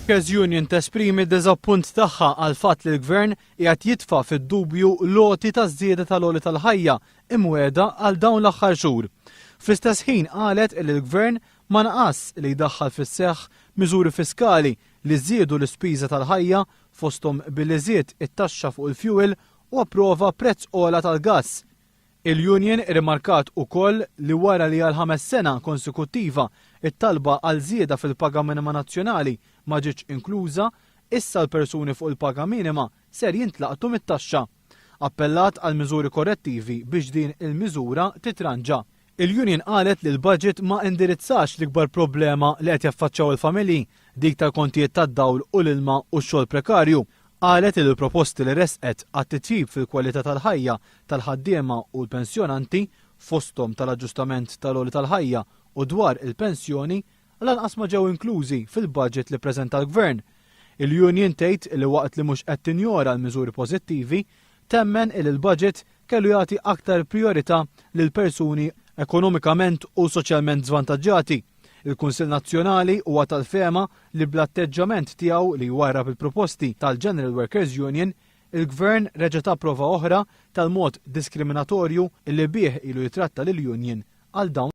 Workers Union tesprimi d-diżappunt tagħha għal fatt li l-Gvern qiegħed jitfa' fid-dubju loti ta' żieda tal-għoli tal-ħajja imwiegħda għal dawn l-aħħar xhur. Fl-istess ħin qalet li l-Gvern ma naqas li jdaħħal fis-seħħ miżuri fiskali li żiedu l-ispiża tal-ħajja fosthom billi żied it-taxxa fuq il-fuel u approva prezz ogħla tal-gass. Il-Union rimarkat ukoll li wara li għal 5 sena konsekuttiva it-talba għal żieda fil-paga minima nazzjonali ma ġietx inkluża, issa l-persuni fuq il-paga minima ser jintlaqtu mit-taxxa. Appellat għal miżuri korrettivi biex din il-miżura titranġa. Il-Union qalet li l-budget ma indirizzax l-ikbar problema li qed jaffaċċaw il-familji, dik tal-kontijiet tad-dawl u l-ilma u x-xogħol prekarju. Qalet li l-proposti li resqet għat-titjib fil-kwalità tal-ħajja tal-ħaddiema u l-pensjonanti fosthom tal-aġġustament tal-għoli tal-ħajja u dwar il-pensjoni lanqas ma ġew inklużi fil-budget li ppreżenta l-Gvern. Il-Union tgħid li waqt li mhux qed tinjora l-miżuri pożittivi, temmen li l-budget kellu jagħti aktar priorità lil persuni ekonomikament u soċjalment żvantaġġati. Il-Kunsill Nazzjonali huwa tal-fehma li bl-atteġġament tiegħu li jwarrab il-proposti tal-General Workers Union, il-Gvern reġa' tapprova oħra tal-mod diskriminatorju li bih ilu jitratta lill-Union għal dawn